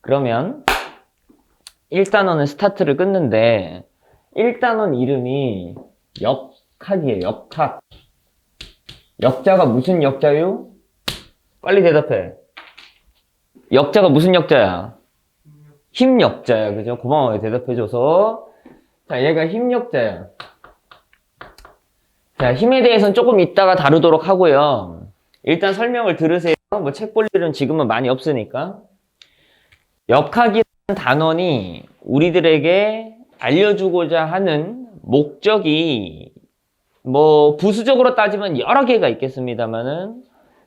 그러면 1단원은 스타트를 끊는데 1단원 이름이 역학이에요. 역학. 역자가 무슨 역자요? 빨리 대답해. 역자가 무슨 역자야? 힘역자야. 그죠? 고마워요. 대답해줘서. 자, 얘가 힘역자야. 자, 힘에 대해서는 조금 이따가 다루도록 하고요. 일단 설명을 들으세요. 뭐 책 볼 일은 지금은 많이 없으니까. 역학이라는 단원이 우리들에게 알려주고자 하는 목적이 뭐 부수적으로 따지면 여러 개가 있겠습니다만은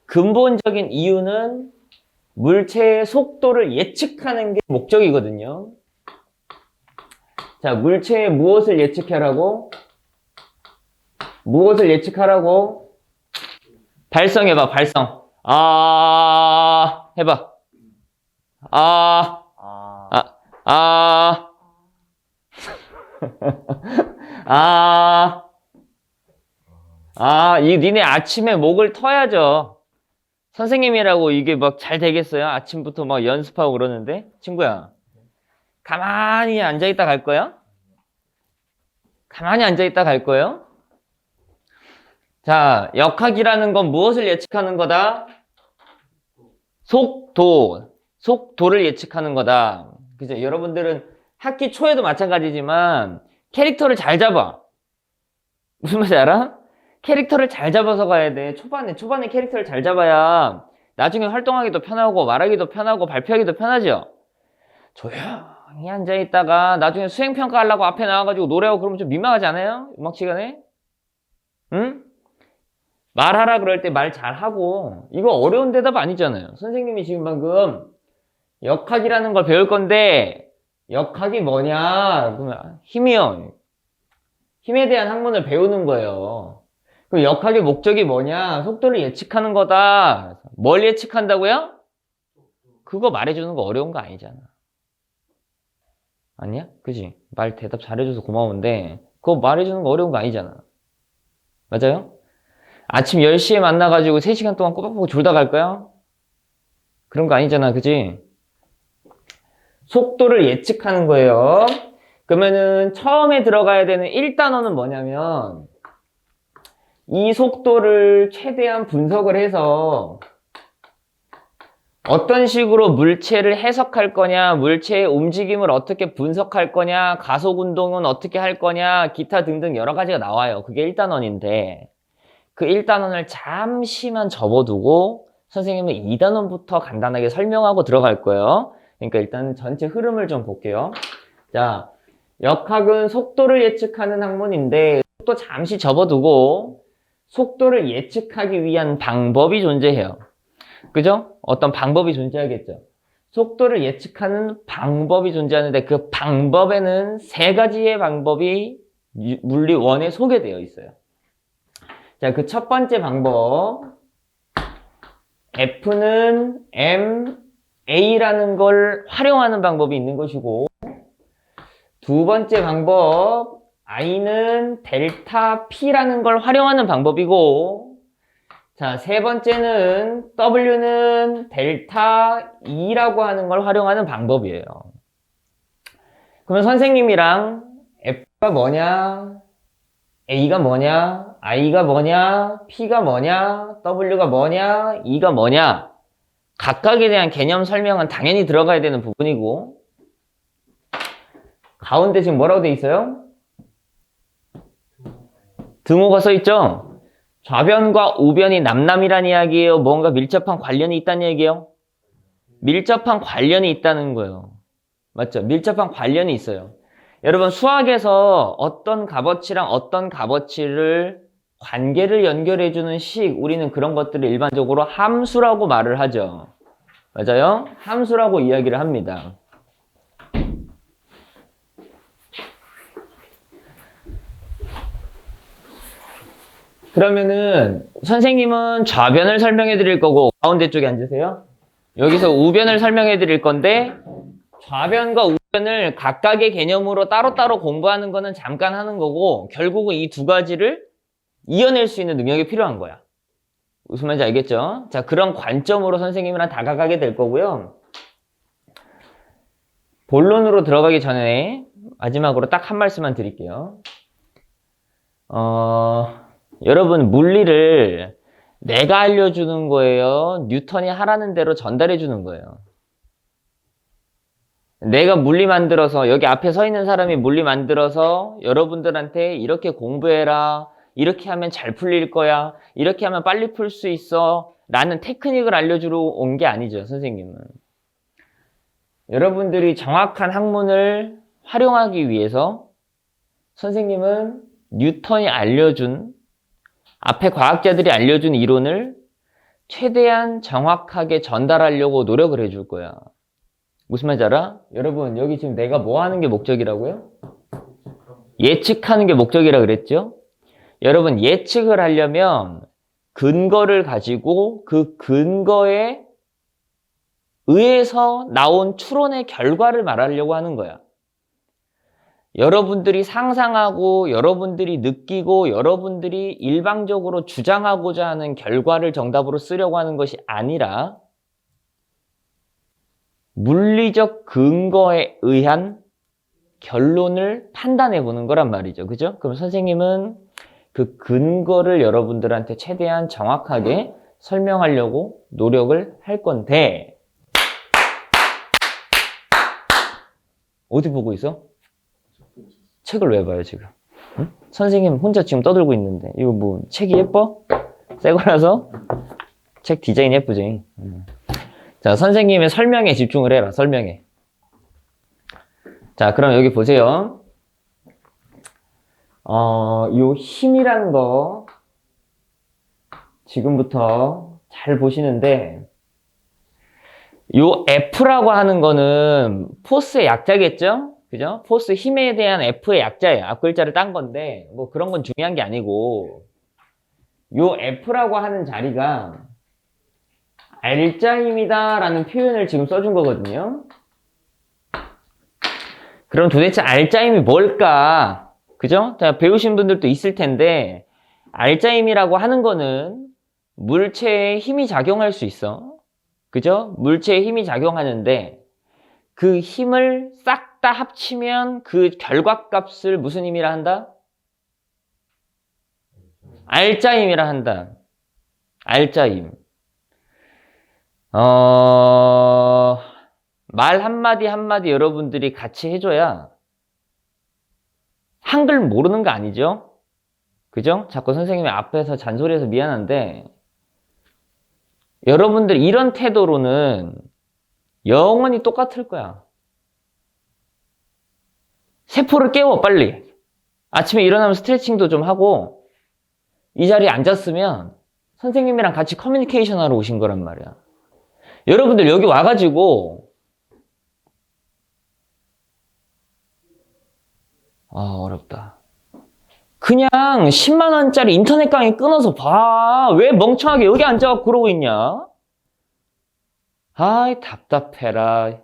근본적인 이유는 물체의 속도를 예측하는 게 목적이거든요. 자, 물체의 무엇을 예측하라고? 무엇을 예측하라고? 발성해봐, 발성. 해봐. 니네 아침에 목을 터야죠. 선생님이라고 이게 막 잘 되겠어요? 아침부터 막 연습하고 그러는데? 친구야, 가만히 앉아있다 갈 거야? 가만히 앉아있다 갈 거예요? 자, 역학이라는 건 무엇을 예측하는 거다? 속도. 속도를 예측하는 거다. 그죠? 여러분들은 학기 초에도 마찬가지지만 캐릭터를 잘 잡아. 무슨 말인지 알아? 캐릭터를 잘 잡아서 가야 돼. 초반에 캐릭터를 잘 잡아야 나중에 활동하기도 편하고 말하기도 편하고 발표하기도 편하죠. 조용히 앉아있다가 나중에 수행평가 하려고 앞에 나와가지고 노래하고 그러면 좀 민망하지 않아요? 음악 시간에? 응? 말하라 그럴 때 말 잘하고. 이거 어려운 대답 아니잖아요. 선생님이 지금 방금 역학이라는 걸 배울 건데 역학이 뭐냐? 그러면 힘이요. 힘에 대한 학문을 배우는 거예요. 그 역학의 목적이 뭐냐? 속도를 예측하는 거다. 뭘 예측한다고요? 그거 말해주는 거 어려운 거 아니잖아. 아니야? 그지? 말 대답 잘해줘서 고마운데 그거 말해주는 거 어려운 거 아니잖아. 맞아요? 아침 10시에 만나가지고 3시간 동안 꼬박꼬박 졸다 갈까요? 그런 거 아니잖아. 그지? 속도를 예측하는 거예요. 그러면은 처음에 들어가야 되는 1단원은 뭐냐면 이 속도를 최대한 분석을 해서 어떤 식으로 물체를 해석할 거냐, 물체의 움직임을 어떻게 분석할 거냐, 가속 운동은 어떻게 할 거냐, 기타 등등 여러 가지가 나와요. 그게 1단원인데 그 1단원을 잠시만 접어두고 선생님은 2단원부터 간단하게 설명하고 들어갈 거예요. 그러니까 일단 전체 흐름을 좀 볼게요. 자, 역학은 속도를 예측하는 학문인데 속도 잠시 접어두고 속도를 예측하기 위한 방법이 존재해요. 그죠? 어떤 방법이 존재하겠죠. 속도를 예측하는 방법이 존재하는데 그 방법에는 3가지의 방법이 물리 1에 소개되어 있어요. 자, 그 첫 번째 방법, F는 MA라는 걸 활용하는 방법이 있는 것이고, 두 번째 방법, I는 델타 P라는 걸 활용하는 방법이고, 자, 세 번째는 W는 델타 E라고 하는 걸 활용하는 방법이에요. 그러면 선생님이랑 F가 뭐냐, A가 뭐냐, I가 뭐냐, P가 뭐냐, W가 뭐냐, E가 뭐냐, 각각에 대한 개념 설명은 당연히 들어가야 되는 부분이고, 가운데 지금 뭐라고 돼 있어요? 등호가 써 있죠? 좌변과 우변이 남남이란 이야기예요? 뭔가 밀접한 관련이 있다는 얘기예요? 밀접한 관련이 있다는 거예요. 맞죠? 밀접한 관련이 있어요. 여러분 수학에서 어떤 값어치랑 어떤 값어치를 관계를 연결해주는 식, 우리는 그런 것들을 일반적으로 함수라고 말을 하죠. 맞아요? 함수라고 이야기를 합니다. 그러면은 선생님은 좌변을 설명해 드릴 거고 가운데 쪽에 앉으세요. 여기서 우변을 설명해 드릴 건데 좌변과 우변을 각각의 개념으로 따로따로 공부하는 거는 잠깐 하는 거고 결국은 이 두 가지를 이어낼 수 있는 능력이 필요한 거야. 무슨 말인지 알겠죠? 자, 그런 관점으로 선생님이랑 다가가게 될 거고요. 본론으로 들어가기 전에 마지막으로 딱 한 말씀만 드릴게요. 여러분, 물리를 내가 알려주는 거예요? 뉴턴이 하라는 대로 전달해 주는 거예요? 내가 물리 만들어서, 여기 앞에 서 있는 사람이 물리 만들어서 여러분들한테 이렇게 공부해라, 이렇게 하면 잘 풀릴 거야, 이렇게 하면 빨리 풀 수 있어 라는 테크닉을 알려주러 온 게 아니죠, 선생님은. 여러분들이 정확한 학문을 활용하기 위해서 선생님은 뉴턴이 알려준, 앞에 과학자들이 알려준 이론을 최대한 정확하게 전달하려고 노력을 해줄 거야. 무슨 말인지 알아? 여러분, 여기 지금 내가 뭐 하는 게 목적이라고요? 예측하는 게 목적이라 그랬죠? 여러분, 예측을 하려면 근거를 가지고 그 근거에 의해서 나온 추론의 결과를 말하려고 하는 거야. 여러분들이 상상하고 여러분들이 느끼고 여러분들이 일방적으로 주장하고자 하는 결과를 정답으로 쓰려고 하는 것이 아니라 물리적 근거에 의한 결론을 판단해 보는 거란 말이죠. 그죠? 그럼 선생님은 그 근거를 여러분들한테 최대한 정확하게 설명하려고 노력을 할 건데, 어디 보고 있어? 책을 왜 봐요, 지금? 응? 선생님 혼자 지금 떠들고 있는데. 이거 뭐, 책이 예뻐? 새 거라서? 책 디자인 예쁘지? 자, 선생님의 설명에 집중을 해라, 설명에. 자, 그럼 여기 보세요. 요 힘이라는 거, 지금부터 잘 보시는데, 요 F라고 하는 거는 포스의 약자겠죠? 그죠? 포스 힘에 대한 F의 약자예요. 앞 글자를 딴 건데, 뭐 그런 건 중요한 게 아니고, 요 F라고 하는 자리가 알자힘이다 라는 표현을 지금 써준 거거든요. 그럼 도대체 알자힘이 뭘까? 그죠? 자, 배우신 분들도 있을 텐데, 알자힘이라고 하는 거는 물체에 힘이 작용할 수 있어. 그죠? 물체에 힘이 작용하는데, 그 힘을 싹 다 합치면 그 결과값을 무슨 힘이라 한다? 알자힘이라 한다. 알자힘. 말 한마디 한마디 여러분들이 같이 해줘야, 한글 모르는 거 아니죠? 그죠? 자꾸 선생님이 앞에서 잔소리해서 미안한데, 여러분들 이런 태도로는 영원히 똑같을 거야. 세포를 깨워, 빨리. 아침에 일어나면 스트레칭도 좀 하고, 이 자리에 앉았으면 선생님이랑 같이 커뮤니케이션 하러 오신 거란 말이야. 여러분들 여기 와가지고, 어렵다. 그냥 10만원짜리 인터넷 강의 끊어서 봐. 왜 멍청하게 여기 앉아갖고 그러고 있냐? 아이, 답답해라.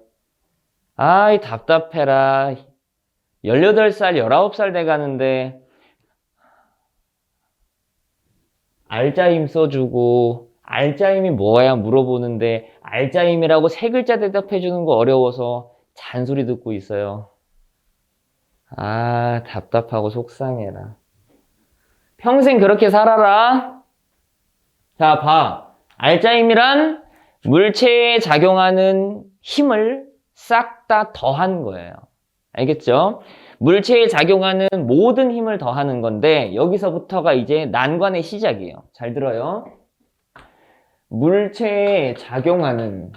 아이, 답답해라. 18살, 19살 돼가는데 알자힘 써주고 알자힘이 뭐야 물어보는데 알자힘이라고 3글자 대답해주는 거 어려워서 잔소리 듣고 있어요. 아, 답답하고 속상해라. 평생 그렇게 살아라. 자, 봐. 알자힘이란 물체에 작용하는 힘을 싹 다 더한 거예요. 알겠죠? 물체에 작용하는 모든 힘을 더하는 건데 여기서부터가 이제 난관의 시작이에요. 잘 들어요. 물체에 작용하는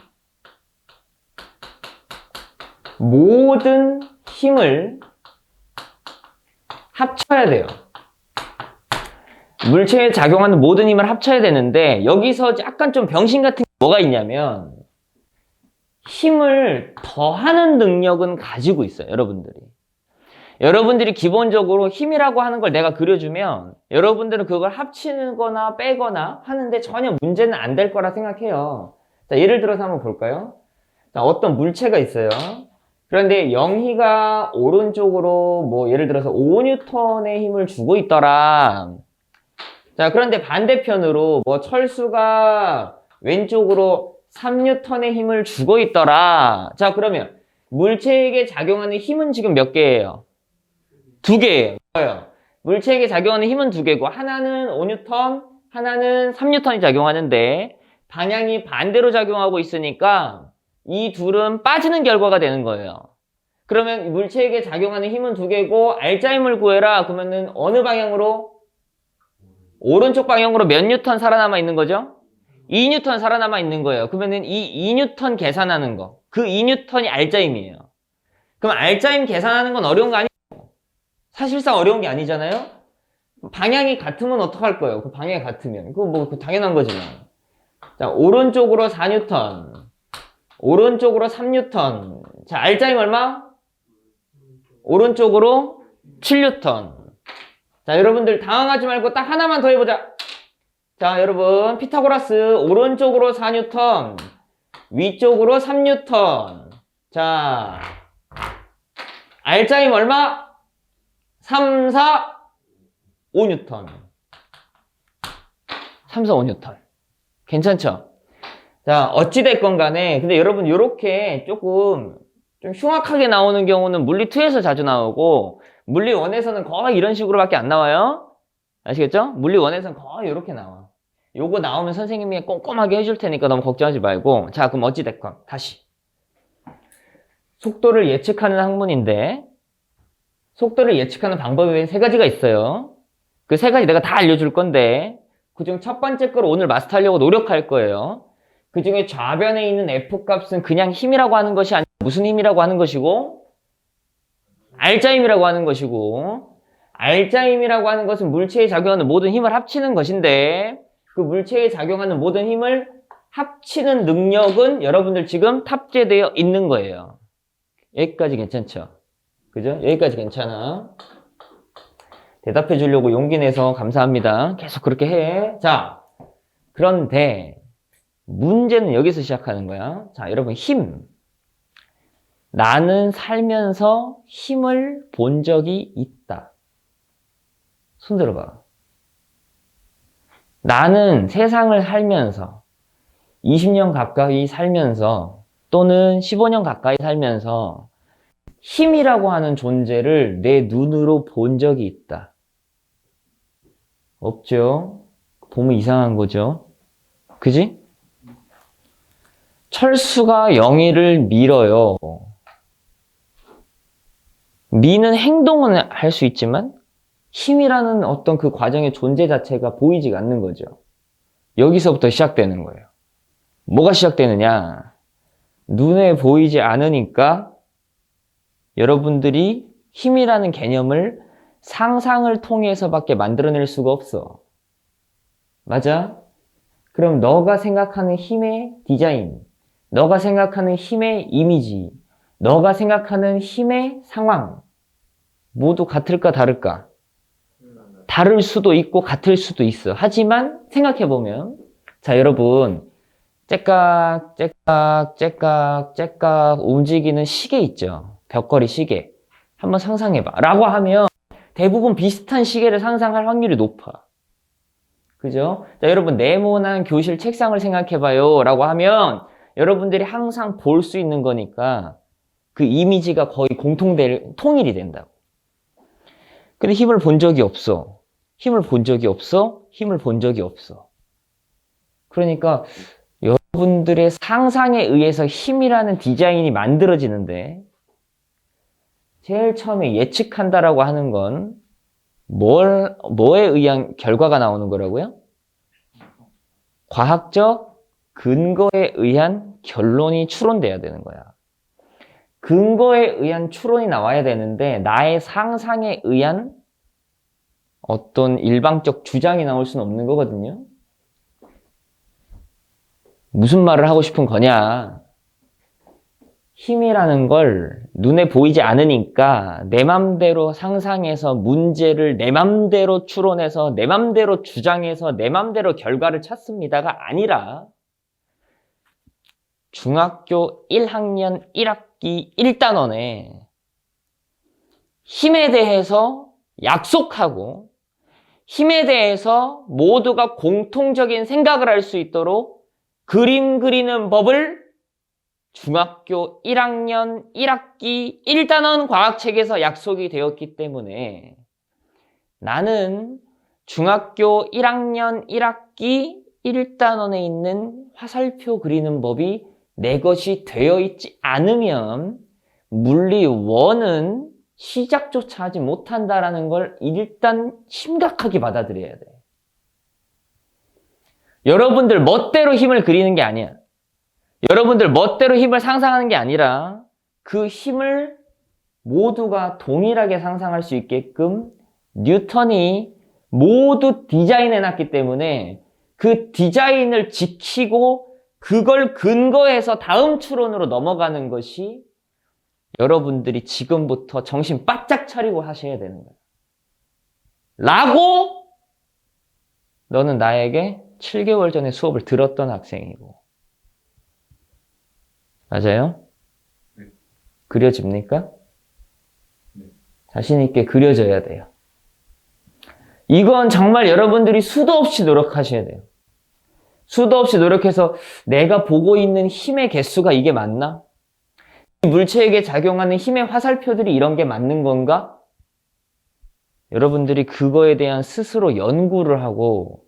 모든 힘을 합쳐야 돼요. 물체에 작용하는 모든 힘을 합쳐야 되는데 여기서 약간 좀 병신 같은 게 뭐가 있냐면 힘을 더하는 능력은 가지고 있어요. 여러분들이 기본적으로 힘이라고 하는 걸 내가 그려주면 여러분들은 그걸 합치거나 빼거나 하는데 전혀 문제는 안 될 거라 생각해요. 자, 예를 들어서 한번 볼까요? 자, 어떤 물체가 있어요. 그런데 영희가 오른쪽으로 뭐 예를 들어서 5N의 힘을 주고 있더라. 자, 그런데 반대편으로 뭐 철수가 왼쪽으로 3N의 힘을 주고 있더라. 자, 그러면 물체에게 작용하는 힘은 지금 몇 개예요? 2개예요. 물체에게 작용하는 힘은 2개고 하나는 5뉴턴, 하나는 3뉴턴이 작용하는데 방향이 반대로 작용하고 있으니까 이 둘은 빠지는 결과가 되는 거예요. 그러면 물체에게 작용하는 힘은 2개고 알짜 힘을 구해라. 그러면은 어느 방향으로? 오른쪽 방향으로 몇 뉴턴 살아남아 있는 거죠? 2뉴턴 살아남아 있는 거예요. 그러면은 이 2뉴턴 계산하는 거. 그 2뉴턴이 알짜 힘이에요. 그럼 알짜 힘 계산하는 건 어려운 거 아니에요? 사실상 어려운 게 아니잖아요? 방향이 같으면 어떡할 거예요? 그 방향이 같으면. 그거 뭐 당연한 거지만. 자, 오른쪽으로 4뉴턴. 오른쪽으로 3뉴턴. 자, 알짜 힘 얼마? 오른쪽으로 7뉴턴. 자, 여러분들 당황하지 말고 딱 하나만 더 해보자. 자, 여러분 피타고라스 오른쪽으로 4뉴턴, 위쪽으로 3뉴턴. 자, 알짜 힘 얼마? 3, 4, 5뉴턴. 3, 4, 5뉴턴. 괜찮죠? 자, 어찌됐건 간에 근데 여러분 요렇게 조금 좀 흉악하게 나오는 경우는 물리 2에서 자주 나오고 물리 1에서는 거의 이런 식으로밖에 안 나와요. 아시겠죠? 물리 1에서는 거의 이렇게 나와. 요거 나오면 선생님이 꼼꼼하게 해줄 테니까 너무 걱정하지 말고. 자, 그럼 어찌됐건 다시 속도를 예측하는 학문인데 속도를 예측하는 방법이 3가지가 있어요. 그 3가지 내가 다 알려줄 건데 그중 첫 번째 걸 오늘 마스터하려고 노력할 거예요. 그 중에 좌변에 있는 F값은 그냥 힘이라고 하는 것이 아니라 무슨 힘이라고 하는 것이고 알짜 힘이라고 하는 것이고 알짜 힘이라고 하는 것은 물체에 작용하는 모든 힘을 합치는 것인데 그 물체에 작용하는 모든 힘을 합치는 능력은 여러분들 지금 탑재되어 있는 거예요. 여기까지 괜찮죠? 그죠? 여기까지 괜찮아. 대답해 주려고 용기 내서 감사합니다. 계속 그렇게 해. 자, 그런데 문제는 여기서 시작하는 거야. 자, 여러분 힘. 나는 살면서 힘을 본 적이 있다. 손 들어봐. 나는 세상을 살면서 20년 가까이 살면서 또는 15년 가까이 살면서 힘이라고 하는 존재를 내 눈으로 본 적이 있다. 없죠? 보면 이상한 거죠? 그지? 철수가 영희를 밀어요. 미는 행동은 할 수 있지만 힘이라는 어떤 그 과정의 존재 자체가 보이지가 않는 거죠. 여기서부터 시작되는 거예요. 뭐가 시작되느냐? 눈에 보이지 않으니까 여러분들이 힘이라는 개념을 상상을 통해서밖에 만들어낼 수가 없어. 맞아? 그럼 너가 생각하는 힘의 디자인, 너가 생각하는 힘의 이미지, 너가 생각하는 힘의 상황 모두 같을까 다를까? 다를 수도 있고 같을 수도 있어. 하지만 생각해보면 자 여러분 째깍 째깍 째깍 째깍 움직이는 시계 있죠. 벽걸이 시계 한번 상상해봐 라고 하면 대부분 비슷한 시계를 상상할 확률이 높아. 그죠? 자 여러분 네모난 교실 책상을 생각해봐요 라고 하면 여러분들이 항상 볼 수 있는 거니까 그 이미지가 거의 통일이 된다고. 근데 힘을 본 적이 없어. 힘을 본 적이 없어. 힘을 본 적이 없어. 그러니까 여러분들의 상상에 의해서 힘이라는 디자인이 만들어지는데 제일 처음에 예측한다라고 하는 건 뭐에 의한 결과가 나오는 거라고요? 과학적 근거에 의한 결론이 추론돼야 되는 거야. 근거에 의한 추론이 나와야 되는데 나의 상상에 의한 어떤 일방적 주장이 나올 수는 없는 거거든요. 무슨 말을 하고 싶은 거냐? 힘이라는 걸 눈에 보이지 않으니까 내 맘대로 상상해서 문제를 내 맘대로 추론해서 내 맘대로 주장해서 내 맘대로 결과를 찾습니다가 아니라 중학교 1학년 1학기 1단원에 힘에 대해서 약속하고 힘에 대해서 모두가 공통적인 생각을 할 수 있도록 그림 그리는 법을 중학교 1학년 1학기 1단원 과학책에서 약속이 되었기 때문에 나는 중학교 1학년 1학기 1단원에 있는 화살표 그리는 법이 내 것이 되어 있지 않으면 물리 1은 시작조차 하지 못한다라는 걸 일단 심각하게 받아들여야 돼. 여러분들 멋대로 힘을 그리는 게 아니야. 여러분들 멋대로 힘을 상상하는 게 아니라 그 힘을 모두가 동일하게 상상할 수 있게끔 뉴턴이 모두 디자인해놨기 때문에 그 디자인을 지키고 그걸 근거해서 다음 추론으로 넘어가는 것이 여러분들이 지금부터 정신 바짝 차리고 하셔야 되는 거예요. 라고 너는 나에게 7개월 전에 수업을 들었던 학생이고. 맞아요? 네. 그려집니까? 네. 자신 있게 그려져야 돼요. 이건 정말 여러분들이 수도 없이 노력하셔야 돼요. 수도 없이 노력해서 내가 보고 있는 힘의 개수가 이게 맞나? 물체에게 작용하는 힘의 화살표들이 이런 게 맞는 건가? 여러분들이 그거에 대한 스스로 연구를 하고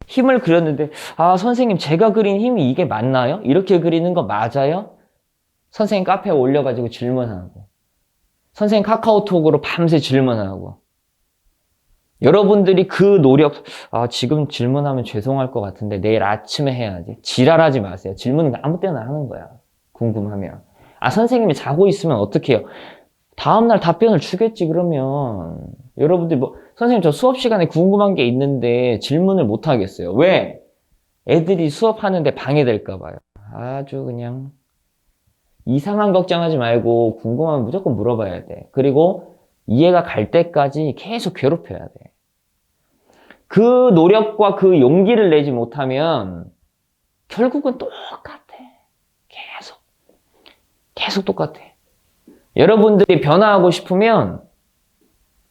힘을 그렸는데 아 선생님 제가 그린 힘이 이게 맞나요? 이렇게 그리는 거 맞아요? 선생님 카페에 올려가지고 질문하고 선생님 카카오톡으로 밤새 질문하고 여러분들이 그 노력 지금 질문하면 죄송할 것 같은데 내일 아침에 해야지. 지랄하지 마세요. 질문은 아무 때나 하는 거야. 궁금하면. 선생님이 자고 있으면 어떻게 해요? 다음날 답변을 주겠지 그러면. 여러분들 선생님 저 수업 시간에 궁금한 게 있는데 질문을 못 하겠어요. 왜? 애들이 수업하는데 방해될까 봐요. 아주 그냥 이상한 걱정하지 말고 궁금하면 무조건 물어봐야 돼. 그리고 이해가 갈 때까지 계속 괴롭혀야 돼. 그 노력과 그 용기를 내지 못하면 결국은 똑같아. 계속 똑같아. 여러분들이 변화하고 싶으면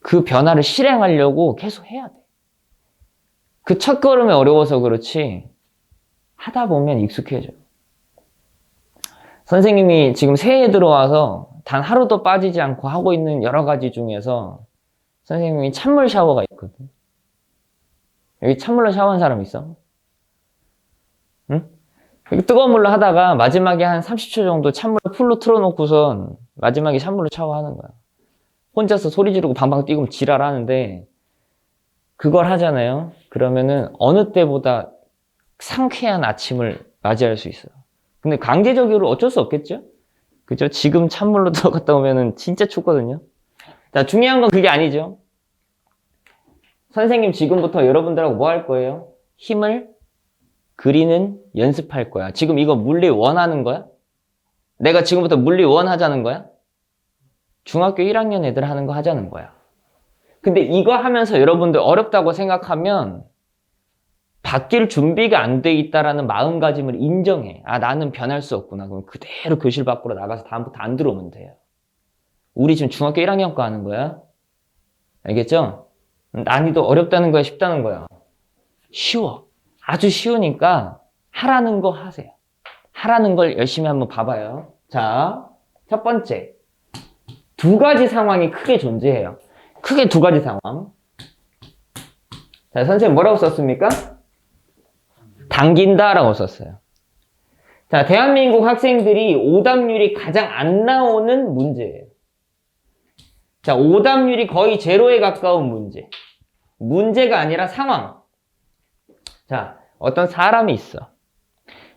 그 변화를 실행하려고 계속 해야 돼. 그 첫 걸음이 어려워서 그렇지 하다 보면 익숙해져. 선생님이 지금 새해 들어와서 단 하루도 빠지지 않고 하고 있는 여러 가지 중에서 선생님이 찬물 샤워가 있거든. 여기 찬물로 샤워한 사람 있어? 응? 뜨거운 물로 하다가 마지막에 한 30초 정도 찬물을 풀로 틀어놓고선 마지막에 찬물로 샤워하는 거야. 혼자서 소리 지르고 방방 뛰고 지랄하는데 그걸 하잖아요. 그러면은 어느 때보다 상쾌한 아침을 맞이할 수 있어요. 근데 강제적으로 어쩔 수 없겠죠? 그죠? 지금 찬물로 들어갔다 오면은 진짜 춥거든요. 자, 중요한 건 그게 아니죠. 선생님 지금부터 여러분들하고 뭐 할 거예요? 힘을 그리는 연습할 거야. 지금 이거 물리 1 하는 거야? 내가 지금부터 물리 1 하자는 거야? 중학교 1학년 애들 하는 거 하자는 거야. 근데 이거 하면서 여러분들 어렵다고 생각하면 바뀔 준비가 안 돼 있다라는 마음가짐을 인정해. 나는 변할 수 없구나. 그럼 그대로 교실 밖으로 나가서 다음부터 안 들어오면 돼요. 우리 지금 중학교 1학년 거 하는 거야. 알겠죠? 난이도 어렵다는 거야, 쉽다는 거야? 쉬워. 아주 쉬우니까 하라는 거 하세요. 하라는 걸 열심히 한번 봐봐요. 자, 첫 번째. 2가지 상황이 크게 존재해요. 크게 2가지 상황. 자, 선생님 뭐라고 썼습니까? 당긴다라고 썼어요. 자, 대한민국 학생들이 오답률이 가장 안 나오는 문제예요. 자, 오답률이 거의 제로에 가까운 문제. 문제가 아니라 상황. 자, 어떤 사람이 있어.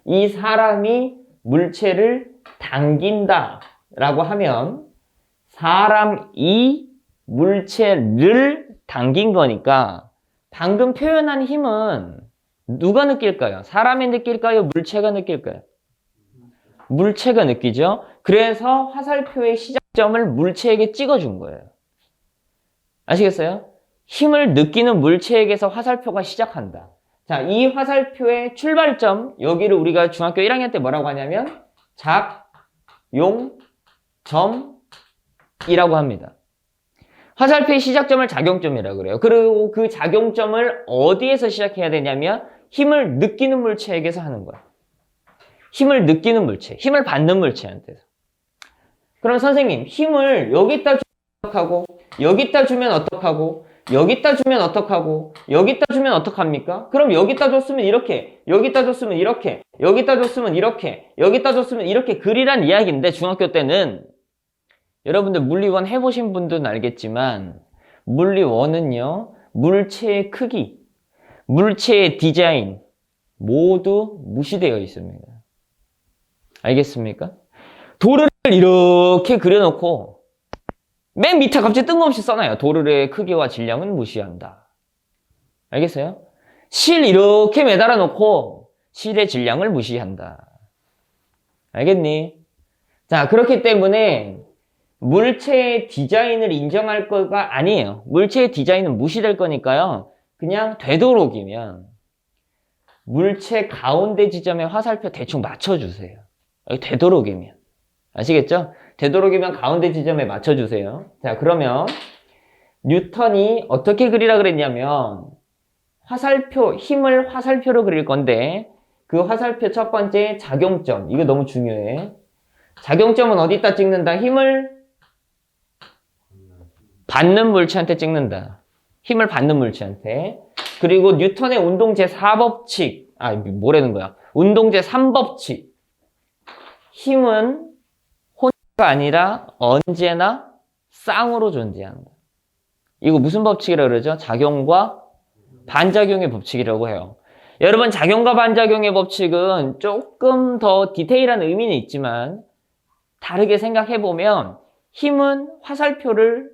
이 사람이 물체를 당긴다라고 하면 사람이 물체를 당긴 거니까 방금 표현한 힘은 누가 느낄까요? 사람이 느낄까요? 물체가 느낄까요? 물체가 느끼죠? 그래서 화살표의 시작점을 물체에게 찍어준 거예요. 아시겠어요? 힘을 느끼는 물체에게서 화살표가 시작한다. 자, 이 화살표의 출발점, 여기를 우리가 중학교 1학년 때 뭐라고 하냐면 작용점이라고 합니다. 화살표의 시작점을 작용점이라고 그래요. 그리고 그 작용점을 어디에서 시작해야 되냐면 힘을 느끼는 물체에게서 하는 거야. 힘을 느끼는 물체, 힘을 받는 물체한테서. 그럼 선생님, 힘을 여기다 주면 어떡하고, 여기다 주면 어떡하고, 여기다 주면 어떡하고, 여기다 주면 어떡합니까? 그럼 여기다 줬으면 이렇게, 여기다 줬으면 이렇게, 여기다 줬으면 이렇게, 여기다 줬으면 이렇게 그리란 이야기인데, 중학교 때는 여러분들 물리1 해보신 분들은 알겠지만 물리1은요, 물체의 크기, 물체의 디자인 모두 무시되어 있습니다. 알겠습니까? 도르를 이렇게 그려놓고 맨 밑에 갑자기 뜬금없이 써놔요. 도르의 크기와 질량은 무시한다. 알겠어요? 실 이렇게 매달아 놓고 실의 질량을 무시한다. 알겠니? 자, 그렇기 때문에 물체의 디자인을 인정할 거가 아니에요. 물체의 디자인은 무시될 거니까요. 그냥 되도록이면 물체 가운데 지점에 화살표 대충 맞춰주세요. 되도록이면. 아시겠죠? 되도록이면 가운데 지점에 맞춰주세요. 자, 그러면 뉴턴이 어떻게 그리라 그랬냐면 화살표, 힘을 화살표로 그릴 건데 그 화살표 첫 번째 작용점. 이거 너무 중요해. 작용점은 어디다 찍는다? 힘을 받는 물체한테 찍는다. 힘을 받는 물체한테. 그리고 뉴턴의 운동 제4법칙. 뭐라는 거야? 운동 제3법칙. 힘은 혼자가 아니라 언제나 쌍으로 존재한다. 이거 무슨 법칙이라고 그러죠? 작용과 반작용의 법칙이라고 해요. 여러분, 작용과 반작용의 법칙은 조금 더 디테일한 의미는 있지만 다르게 생각해보면 힘은 화살표를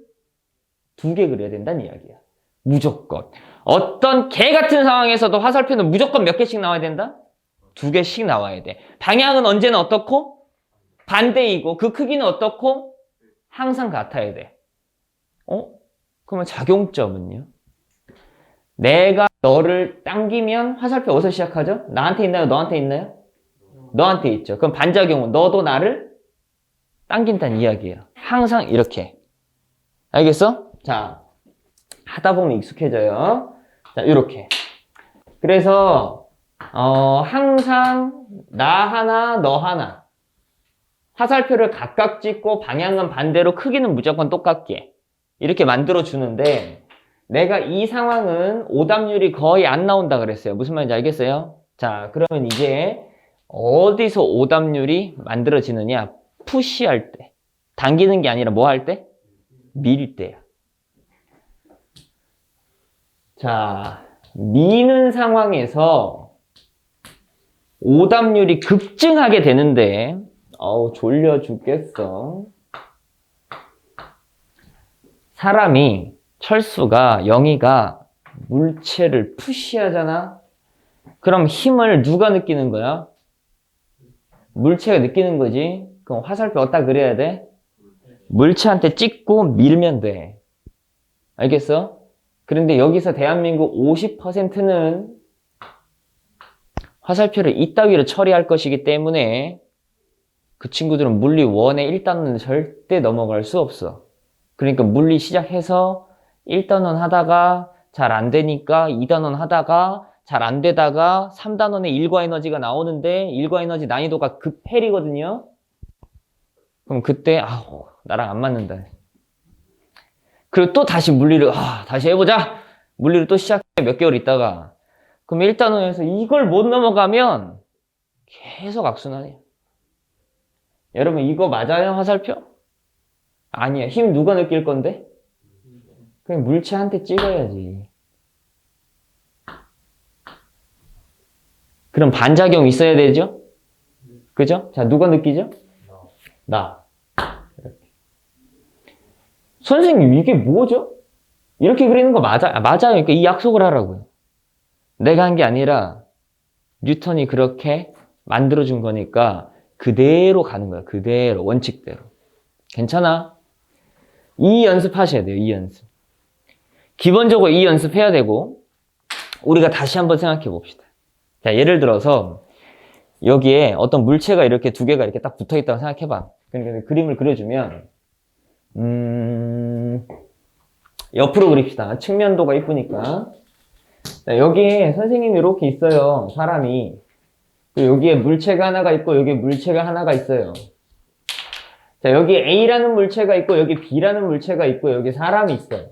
2개 그려야 된다는 이야기야. 무조건. 어떤 개 같은 상황에서도 화살표는 무조건 몇 개씩 나와야 된다? 2개씩 나와야 돼. 방향은 언제나 어떻고? 반대이고 그 크기는 어떻고? 항상 같아야 돼. 그러면 작용점은요? 내가 너를 당기면 화살표 어디서 시작하죠? 나한테 있나요? 너한테 있나요? 너한테 있죠. 그럼 반작용은 너도 나를 당긴다는 이야기예요. 항상 이렇게. 알겠어? 자, 하다 보면 익숙해져요. 자, 이렇게. 그래서 항상 나 하나, 너 하나. 화살표를 각각 찍고 방향은 반대로 크기는 무조건 똑같게. 이렇게 만들어 주는데 내가 이 상황은 오답률이 거의 안 나온다 그랬어요. 무슨 말인지 알겠어요? 자, 그러면 이제 어디서 오답률이 만들어지느냐? 푸시할 때. 당기는 게 아니라 뭐 할 때? 밀 때야. 자, 미는 상황에서 오답률이 급증하게 되는데 졸려 죽겠어. 사람이, 철수가, 영희가 물체를 푸시하잖아? 그럼 힘을 누가 느끼는 거야? 물체가 느끼는 거지. 그럼 화살표 어디다 그려야 돼? 물체한테 찍고 밀면 돼. 알겠어? 그런데 여기서 대한민국 50%는 화살표를 이따위로 처리할 것이기 때문에 그 친구들은 물리 1의 1단원은 절대 넘어갈 수 없어. 그러니까 물리 시작해서 1단원 하다가 잘 안 되니까 2단원 하다가 잘 안 되다가 3단원에 일과 에너지가 나오는데 일과 에너지 난이도가 급헬이거든요. 그럼 그때 나랑 안 맞는다. 그리고 또 다시 물리를 다시 해보자. 물리를 또 시작해 몇 개월 있다가 그럼 1단원에서 이걸 못 넘어가면 계속 악순환이야. 여러분 이거 맞아요? 화살표? 아니야. 힘 누가 느낄 건데? 그냥 물체한테 찍어야지. 그럼 반작용 있어야 되죠? 그죠? 자, 누가 느끼죠? 나. 이렇게. 선생님, 이게 뭐죠? 이렇게 그리는 거 맞아요. 맞아요. 그러니까 이 약속을 하라고요. 내가 한 게 아니라 뉴턴이 그렇게 만들어준 거니까 그대로 가는 거야. 그대로, 원칙대로. 괜찮아? 이 연습하셔야 돼요. 이 연습. 기본적으로 이 연습해야 되고 우리가 다시 한번 생각해 봅시다. 자, 예를 들어서 여기에 어떤 물체가 이렇게 2개가 이렇게 딱 붙어 있다고 생각해봐. 그러니까 그림을 그려주면 옆으로 그립시다. 측면도가 이쁘니까. 자, 여기에 선생님이 이렇게 있어요. 사람이. 여기에 물체가 하나가 있고 여기에 물체가 하나가 있어요. 자, 여기 A라는 물체가 있고 여기 B라는 물체가 있고 여기 사람이 있어요.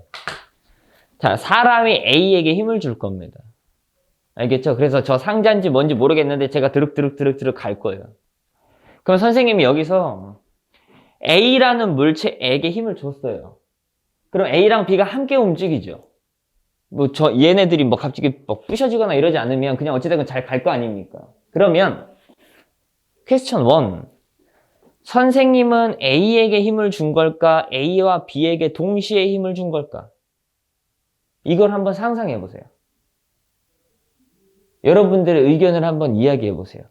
자, 사람이 A에게 힘을 줄 겁니다. 알겠죠? 그래서 저 상자인지 뭔지 모르겠는데 제가 드륵드륵 갈 거예요. 그럼 선생님이 여기서 A라는 물체에게 힘을 줬어요. 그럼 A랑 B가 함께 움직이죠. 얘네들이 갑자기 부셔지거나 이러지 않으면 그냥 어찌됐건 잘 갈 거 아닙니까? 그러면 퀘스천 1. 선생님은 A에게 힘을 준 걸까? A와 B에게 동시에 힘을 준 걸까? 이걸 한번 상상해 보세요. 여러분들의 의견을 한번 이야기해 보세요.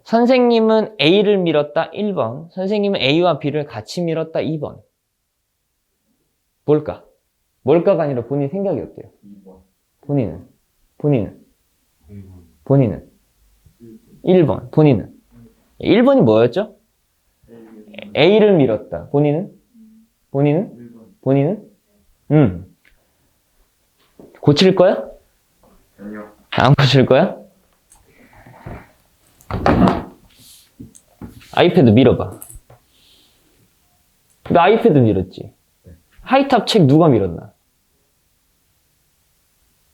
선생님은 A를 밀었다 1번. 선생님은 A와 B를 같이 밀었다 2번. 뭘까? 뭘까가 아니라 본인 생각이 어때요? 2번. 본인은? 1번. 1번. 본인은? 1번이 뭐였죠? A를 밀었다. 본인은? 1번. 본인은? 고칠 거야? 아니요. 안 고칠 거야? 아이패드 밀어봐. 너 아이패드 밀었지? 하이탑 책 누가 밀었나?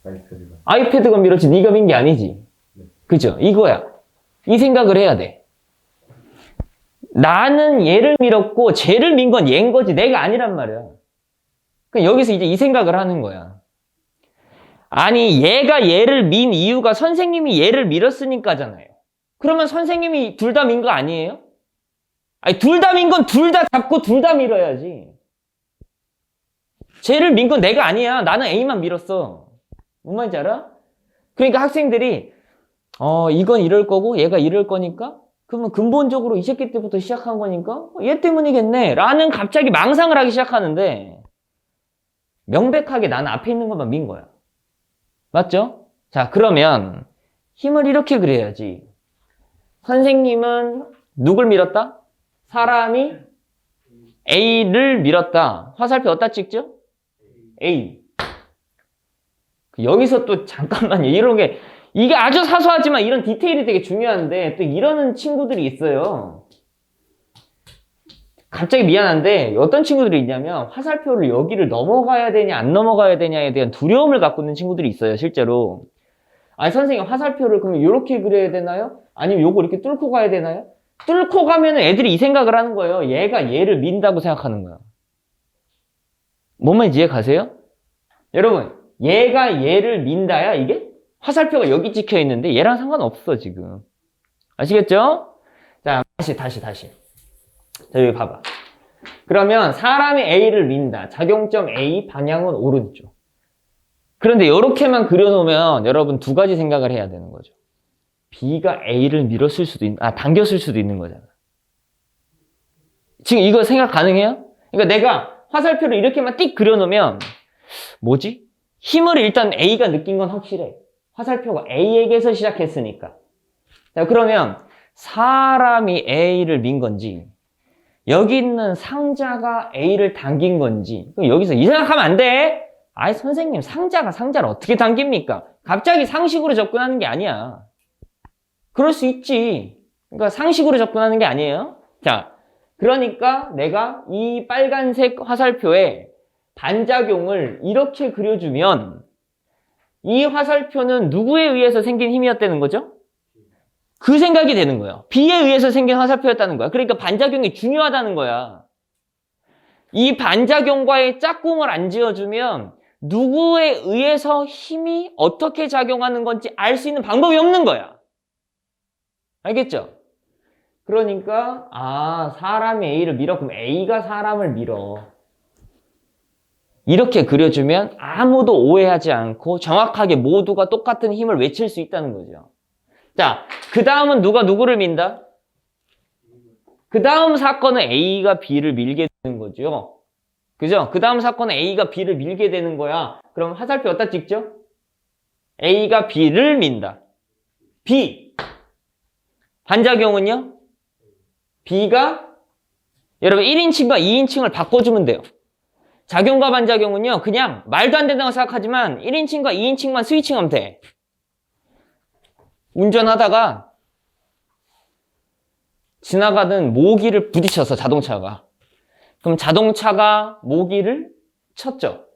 아이패드가. 아이패드가 밀었지 네가 민 게 아니지. 그죠? 이거야. 이 생각을 해야 돼. 나는 얘를 밀었고 쟤를 민 건 얘인 거지 내가 아니란 말이야. 그럼 여기서 이제 이 생각을 하는 거야. 아니 얘가 얘를 민 이유가 선생님이 얘를 밀었으니까잖아요. 그러면 선생님이 둘 다 민 거 아니에요? 아니 둘 다 민 건 둘 다 잡고 둘 다 밀어야지. 쟤를 민 건 내가 아니야. 나는 A만 밀었어. 뭔 말인지 알아? 그러니까 학생들이 이건 이럴 거고 얘가 이럴 거니까 그러면 근본적으로 이 새끼 때부터 시작한 거니까 얘 때문이겠네 라는 갑자기 망상을 하기 시작하는데 명백하게 나는 앞에 있는 것만 민 거야. 맞죠? 자, 그러면 힘을 이렇게 그려야지. 선생님은 누굴 밀었다? 사람이 A를 밀었다. 화살표 어디다 찍죠? A. 여기서 또 잠깐만요. 이런 게 이게 아주 사소하지만 이런 디테일이 되게 중요한데 또 이러는 친구들이 있어요. 갑자기 미안한데 어떤 친구들이 있냐면 화살표를 여기를 넘어가야 되냐 안 넘어가야 되냐에 대한 두려움을 갖고 있는 친구들이 있어요. 실제로. 아니 선생님 화살표를 그럼 이렇게 그려야 되나요? 아니면 요거 이렇게 뚫고 가야 되나요? 뚫고 가면 애들이 이 생각을 하는 거예요. 얘가 얘를 민다고 생각하는 거야. 뭔 말인지 이해 가세요? 여러분 얘가 얘를 민다야 이게? 화살표가 여기 찍혀 있는데 얘랑 상관없어 지금. 아시겠죠? 자 다시. 자, 여기 봐봐. 그러면 사람이 A를 민다. 작용점 A, 방향은 오른쪽. 그런데 이렇게만 그려놓으면 여러분 두 가지 생각을 해야 되는 거죠. B가 A를 밀었을 수도 당겼을 수도 있는 거잖아. 지금 이거 생각 가능해요? 그러니까 내가 화살표를 이렇게만 띡 그려놓으면 뭐지? 힘을 일단 A가 느낀 건 확실해. 화살표가 A에게서 시작했으니까. 자, 그러면 사람이 A를 민 건지 여기 있는 상자가 A를 당긴 건지 여기서 이 생각하면 안 돼. 아이 선생님 상자가 상자를 어떻게 당깁니까? 갑자기 상식으로 접근하는 게 아니야. 그럴 수 있지. 그러니까 상식으로 접근하는 게 아니에요. 자, 그러니까 내가 이 빨간색 화살표에 반작용을 이렇게 그려주면 이 화살표는 누구에 의해서 생긴 힘이었다는 거죠? 그 생각이 되는 거예요. B에 의해서 생긴 화살표였다는 거야. 그러니까 반작용이 중요하다는 거야. 이 반작용과의 짝꿍을 안 지어주면 누구에 의해서 힘이 어떻게 작용하는 건지 알 수 있는 방법이 없는 거야. 알겠죠? 그러니까 사람이 A를 밀어. 그럼 A가 사람을 밀어. 이렇게 그려주면 아무도 오해하지 않고 정확하게 모두가 똑같은 힘을 외칠 수 있다는 거죠. 자, 그 다음은 누가 누구를 민다? 그 다음 사건은 A가 B를 밀게 되는 거죠. 그죠? 그 다음 사건은 A가 B를 밀게 되는 거야. 그럼 화살표 어디다 찍죠? A가 B를 민다. B. 반작용은요? B가 여러분 1인칭과 2인칭을 바꿔주면 돼요. 작용과 반작용은요. 그냥 말도 안 된다고 생각하지만 1인칭과 2인칭만 스위칭하면 돼. 운전하다가 지나가던 모기를 부딪혔어, 자동차가. 그럼 자동차가 모기를 쳤죠.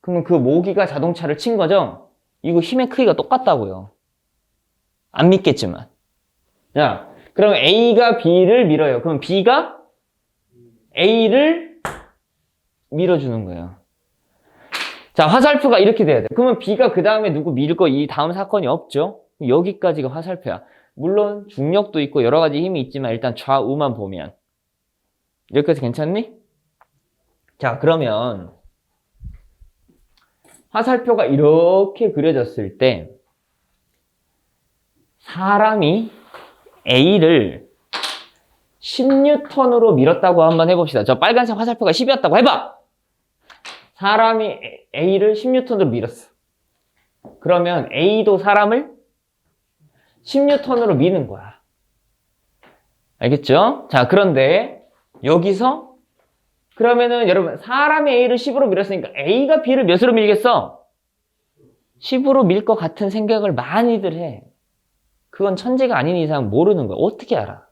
그러면 그 모기가 자동차를 친 거죠? 이거 힘의 크기가 똑같다고요. 안 믿겠지만. 자, 그럼 A가 B를 밀어요. 그럼 B가 A를 밀어주는 거예요. 자, 화살표가 이렇게 돼야 돼. 그러면 B가 그 다음에 누구 밀 거 이 다음 사건이 없죠? 여기까지가 화살표야. 물론 중력도 있고 여러 가지 힘이 있지만 일단 좌우만 보면. 여기까지 괜찮니? 자, 그러면 화살표가 이렇게 그려졌을 때 사람이 A를 10N으로 밀었다고 한번 해봅시다. 저 빨간색 화살표가 10이었다고 해봐! 사람이 A를 10N으로 밀었어. 그러면 A도 사람을 10N으로 미는 거야. 알겠죠? 자, 그런데 여기서 그러면은 여러분 사람이 A를 10으로 밀었으니까 A가 B를 몇으로 밀겠어? 10으로 밀 것 같은 생각을 많이들 해. 그건 천재가 아닌 이상 모르는 거야. 어떻게 알아?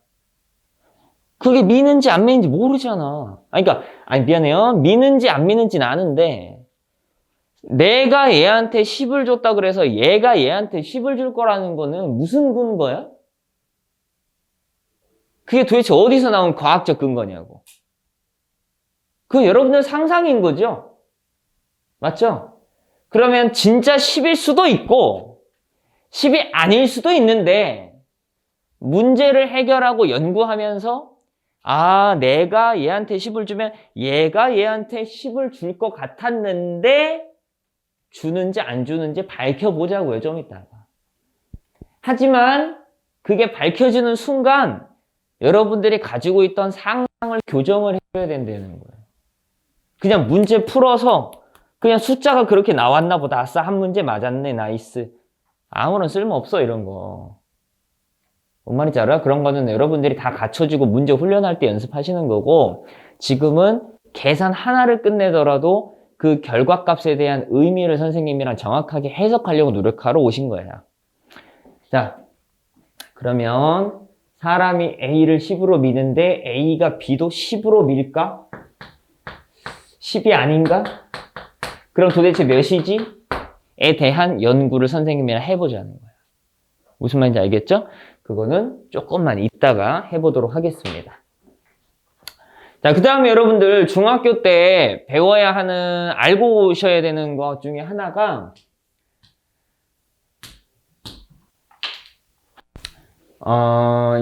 그게 미는지 안 미는지 모르잖아. 아니 미안해요. 미는지 안 미는지는 아는데 내가 얘한테 10을 줬다 그래서 얘가 얘한테 10을 줄 거라는 거는 무슨 근거야? 그게 도대체 어디서 나온 과학적 근거냐고. 그건 여러분들 상상인 거죠? 맞죠? 그러면 진짜 10일 수도 있고 10이 아닐 수도 있는데 문제를 해결하고 연구하면서 내가 얘한테 10을 주면 얘가 얘한테 10을 줄 것 같았는데 주는지 안 주는지 밝혀보자고요, 좀 이따가. 하지만 그게 밝혀지는 순간 여러분들이 가지고 있던 상상을 교정을 해줘야 된다는 거예요. 그냥 문제 풀어서 그냥 숫자가 그렇게 나왔나 보다. 아싸, 한 문제 맞았네, 나이스. 아무런 쓸모없어, 이런 거. 뭔 말인지 알아? 그런 거는 여러분들이 다 갖춰지고 문제 훈련할 때 연습하시는 거고 지금은 계산 하나를 끝내더라도 그 결과값에 대한 의미를 선생님이랑 정확하게 해석하려고 노력하러 오신 거예요. 자, 그러면 사람이 A를 10으로 미는데 A가 B도 10으로 밀까? 10이 아닌가? 그럼 도대체 몇이지? 에 대한 연구를 선생님이랑 해보자는 거예요. 무슨 말인지 알겠죠? 그거는 조금만 이따가 해보도록 하겠습니다. 자, 그 다음에 여러분들 중학교 때 배워야 하는, 알고 오셔야 되는 것 중에 하나가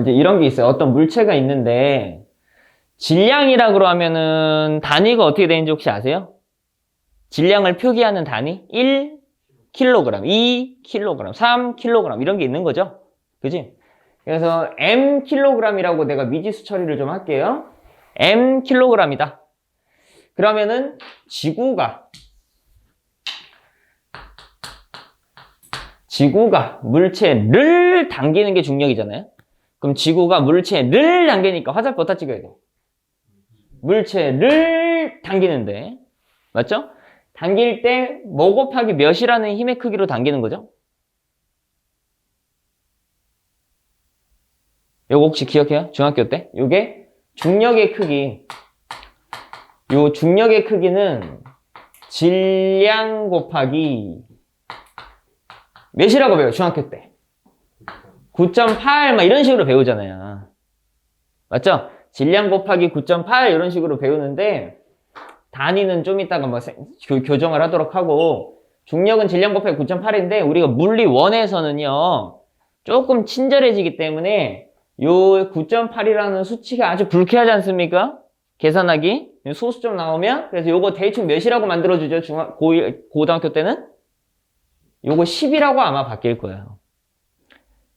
이제 이런 게 있어요. 어떤 물체가 있는데 질량이라고 그러면은 단위가 어떻게 되는지 혹시 아세요? 질량을 표기하는 단위 1kg, 2kg, 3kg 이런 게 있는 거죠. 그지? 그래서 mkg이라고 내가 미지수 처리를 좀 할게요. mkg이다. 그러면은 지구가 물체를 당기는 게 중력이잖아요. 그럼 지구가 물체를 당기니까 화살표 어디다 찍어야 돼? 물체를 당기는데 맞죠? 당길 때 뭐 곱하기 몇이라는 힘의 크기로 당기는 거죠? 요거 혹시 기억해요? 중학교 때? 요게 중력의 크기. 요 중력의 크기는 질량 곱하기 몇이라고 배워요? 중학교 때. 9.8 막 이런 식으로 배우잖아요. 맞죠? 질량 곱하기 9.8 이런 식으로 배우는데 단위는 좀 이따가 뭐 교정을 하도록 하고 중력은 질량 곱하기 9.8인데 우리가 물리 1에서는요 조금 친절해지기 때문에 요 9.8이라는 수치가 아주 불쾌하지 않습니까? 계산하기 소수 좀 나오면 그래서 요거 대충 몇이라고 만들어주죠? 고등학교 때는 요거 10이라고 아마 바뀔 거예요.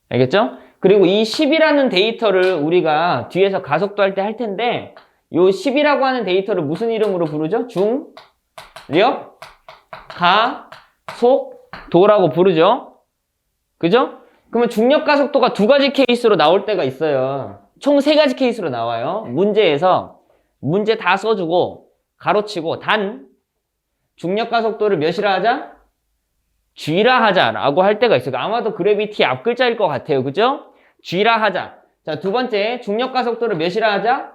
알겠죠? 그리고 이 10이라는 데이터를 우리가 뒤에서 가속도 할 때 할 텐데 요 10이라고 하는 데이터를 무슨 이름으로 부르죠? 중력 가속도라고 부르죠. 그죠? 그러면 중력 가속도가 두 가지 케이스로 나올 때가 있어요. 총 세 가지 케이스로 나와요. 문제에서 문제 다 써주고 가로치고 단 중력 가속도를 몇이라 하자? G라 하자라고 할 때가 있어요. 아마도 그래비티 앞 글자일 것 같아요. 그죠? G라 하자. 자, 두 번째, 중력과 속도를 몇이라 하자?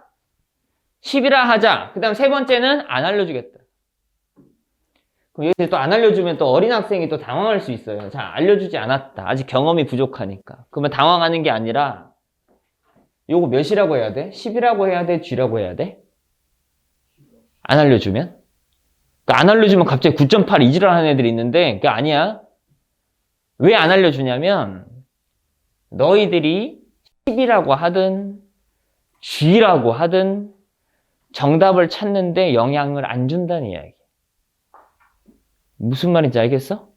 10이라 하자. 그 다음 세 번째는 안 알려주겠다. 그럼 여기서 또 안 알려주면 또 어린 학생이 또 당황할 수 있어요. 자, 알려주지 않았다. 아직 경험이 부족하니까. 그러면 당황하는 게 아니라 요거 몇이라고 해야 돼? 10이라고 해야 돼? G라고 해야 돼? 안 알려주면? 그러니까 안 알려주면 갑자기 9.8 이지랄 하는 애들이 있는데 그게 아니야. 왜 안 알려주냐면 너희들이 10이라고 하든 G라고 하든 정답을 찾는데 영향을 안 준다는 이야기. 무슨 말인지 알겠어?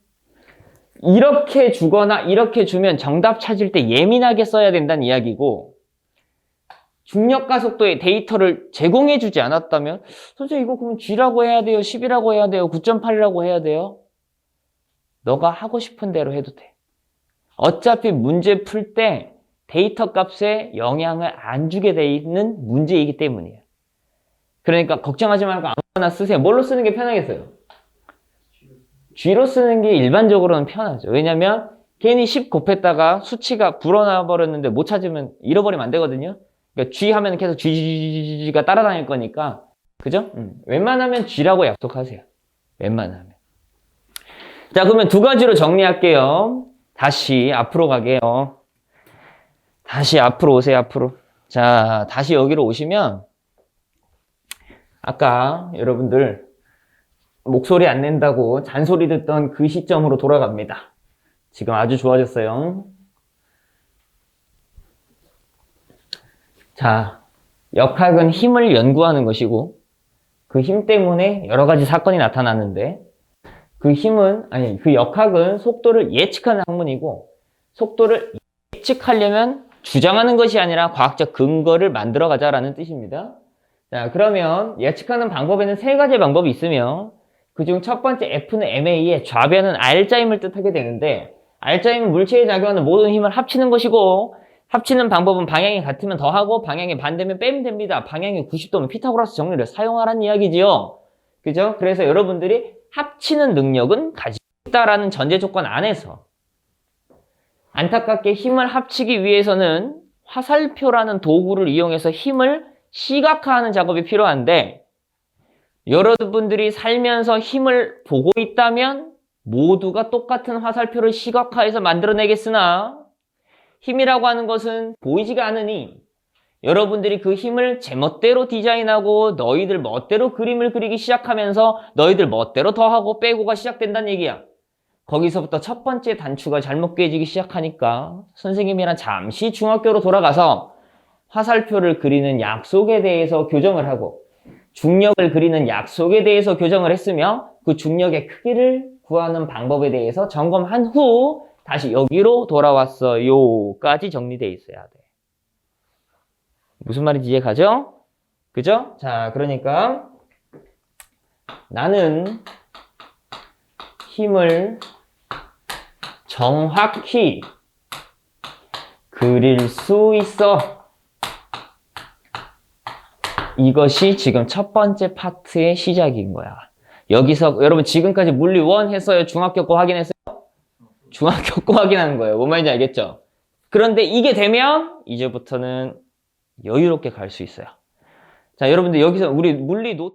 이렇게 주거나 이렇게 주면 정답 찾을 때 예민하게 써야 된다는 이야기고, 중력과 속도의 데이터를 제공해 주지 않았다면 선생님 이거 그러면 G라고 해야 돼요? 10이라고 해야 돼요? 9.8이라고 해야 돼요? 너가 하고 싶은 대로 해도 돼. 어차피 문제 풀 때 데이터 값에 영향을 안 주게 돼 있는 문제이기 때문이에요. 그러니까 걱정하지 말고 아무거나 쓰세요. 뭘로 쓰는 게 편하겠어요? G로 쓰는 게 일반적으로는 편하죠. 왜냐면 괜히 10 곱했다가 수치가 불어나 버렸는데 못 찾으면 잃어버리면 안 되거든요. 그러니까 G 하면 계속 G가 따라다닐 거니까. 그죠? 웬만하면 G라고 약속하세요. 웬만하면. 자, 그러면 두 가지로 정리할게요. 다시 앞으로 가게요. 다시 앞으로 오세요, 앞으로. 자, 다시 여기로 오시면 아까 여러분들 목소리 안 낸다고 잔소리 듣던 그 시점으로 돌아갑니다. 지금 아주 좋아졌어요. 자, 역학은 힘을 연구하는 것이고 그 힘 때문에 여러 가지 사건이 나타나는데 그 역학은 속도를 예측하는 학문이고 속도를 예측하려면 주장하는 것이 아니라 과학적 근거를 만들어 가자라는 뜻입니다. 자, 그러면 예측하는 방법에는 세 가지 방법이 있으며 그중 첫 번째 F는 MA의 좌변은 R자임을 뜻하게 되는데 R자임은 물체에 작용하는 모든 힘을 합치는 것이고 합치는 방법은 방향이 같으면 더하고 방향이 반대면 빼면 됩니다. 방향이 90도면 피타고라스 정리를 사용하라는 이야기지요. 그죠? 그래서 여러분들이 합치는 능력은 가지고 있다라는 전제 조건 안에서 안타깝게 힘을 합치기 위해서는 화살표라는 도구를 이용해서 힘을 시각화하는 작업이 필요한데 여러분들이 살면서 힘을 보고 있다면 모두가 똑같은 화살표를 시각화해서 만들어내겠으나 힘이라고 하는 것은 보이지가 않으니 여러분들이 그 힘을 제멋대로 디자인하고 너희들 멋대로 그림을 그리기 시작하면서 너희들 멋대로 더하고 빼고가 시작된다는 얘기야. 거기서부터 첫 번째 단추가 잘못 꿰지기 시작하니까 선생님이랑 잠시 중학교로 돌아가서 화살표를 그리는 약속에 대해서 교정을 하고 중력을 그리는 약속에 대해서 교정을 했으며 그 중력의 크기를 구하는 방법에 대해서 점검한 후 다시 여기로 돌아왔어요까지 정리되어 있어야 돼. 무슨 말인지 이해가죠? 그죠? 자, 그러니까 나는 힘을 정확히 그릴 수 있어. 이것이 지금 첫 번째 파트의 시작인 거야. 여기서 여러분 지금까지 물리 1 했어요? 중학교 거 확인했어요? 중학교 거 확인하는 거예요. 뭔 말인지 알겠죠? 그런데 이게 되면 이제부터는 여유롭게 갈 수 있어요. 자, 여러분들 여기서 우리 물리 노트